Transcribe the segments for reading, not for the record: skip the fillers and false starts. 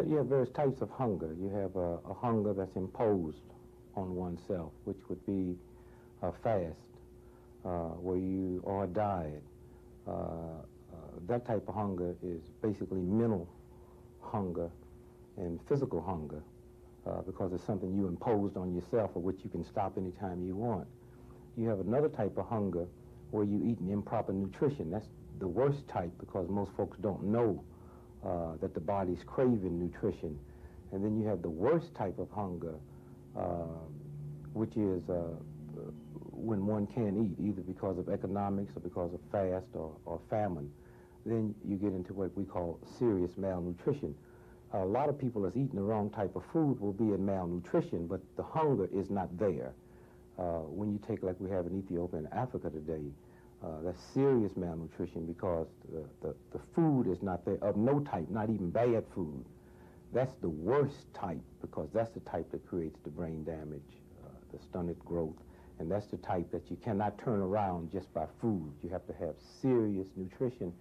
you have various types of hunger. You have a hunger that's imposed on oneself, which would be a fast, or a diet. That type of hunger is basically mental hunger and physical hunger, because it's something you imposed on yourself or which you can stop anytime you want. You have another type of hunger where you eat an improper nutrition. That's the worst type, because most folks don't know that the body's craving nutrition. And then you have the worst type of hunger, which is when one can't eat, either because of economics or because of fast or famine. Then you get into what we call serious malnutrition. A lot of people that's eating the wrong type of food will be in malnutrition, but the hunger is not there. When you take, like we have in Ethiopia and Africa today, that's serious malnutrition, because the food is not there, of no type, not even bad food. That's the worst type, because that's the type that creates the brain damage, the stunted growth, and that's the type that you cannot turn around just by food. You have to have serious nutrition,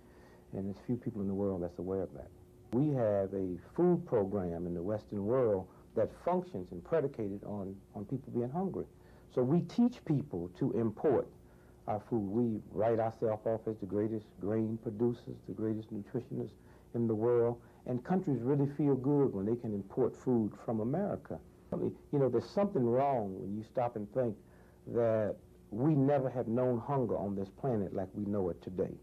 and there's few people in the world that's aware of that. We have a food program in the Western world that functions and predicated on people being hungry. So we teach people to import our food. We write ourselves off as the greatest grain producers, the greatest nutritionists in the world, and countries really feel good when they can import food from America. You know, there's something wrong when you stop and think that we never have known hunger on this planet like we know it today.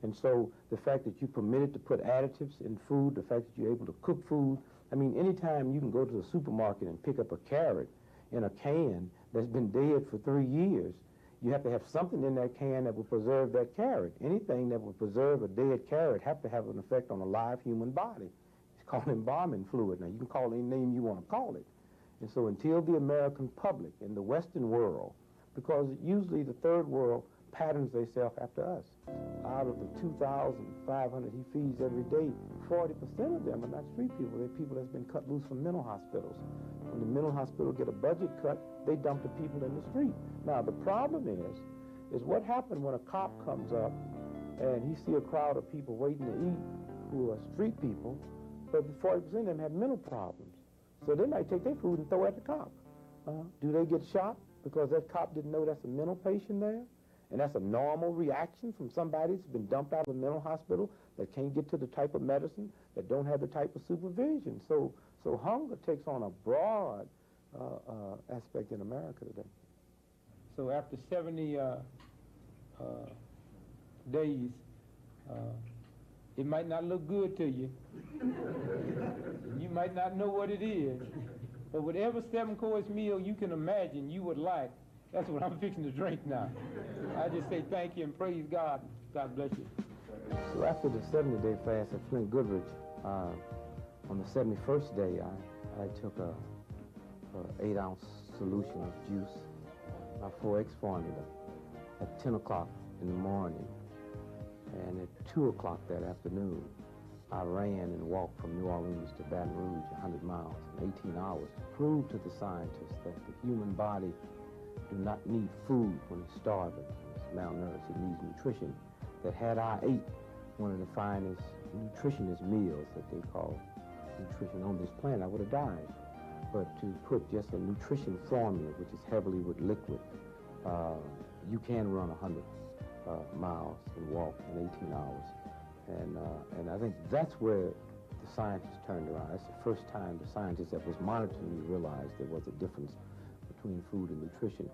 And so the fact that you're permitted to put additives in food, the fact that you're able to cook food, I mean, anytime you can go to the supermarket and pick up a carrot in a can that's been dead for 3 years, you have to have something in that can that will preserve that carrot. Anything that will preserve a dead carrot have to have an effect on a live human body. It's called embalming fluid. Now, you can call it any name you want to call it. And so until the American public in the Western world, because usually the third world patterns themselves after us. Out of the 2,500 he feeds every day, 40% of them are not street people. They're people that's been cut loose from mental hospitals. When the mental hospital get a budget cut, they dump the people in the street. Now, the problem is what happened when a cop comes up and he see a crowd of people waiting to eat who are street people, but 40% of them have mental problems. So they might take their food and throw it at the cop. Do they get shot because that cop didn't know that's a mental patient there? And that's a normal reaction from somebody that's been dumped out of a mental hospital, that can't get to the type of medicine, that don't have the type of supervision. So hunger takes on a broad aspect in America today. So after 70 days, it might not look good to you. You might not know what it is. But whatever 7-course meal you can imagine you would like, that's what I'm fixing to drink now. I just say thank you and praise God. God bless you. So after the 70-day fast at Flint Goodrich, on the 71st day, I took a 8-ounce solution of juice, my 4X formula, at 10 o'clock in the morning. And at 2 o'clock that afternoon, I ran and walked from New Orleans to Baton Rouge, 100 miles in 18 hours, to prove to the scientists that the human body do not need food when it's starving, when it's malnourished. It needs nutrition. That had I ate one of the finest nutritionist meals that they call nutrition on this planet, I would have died. But to put just a nutrition formula, which is heavily with liquid, you can run 100 miles and walk in 18 hours. And I think that's where the scientists turned around. That's the first time the scientists that was monitoring me realized there was a difference between food and nutrition.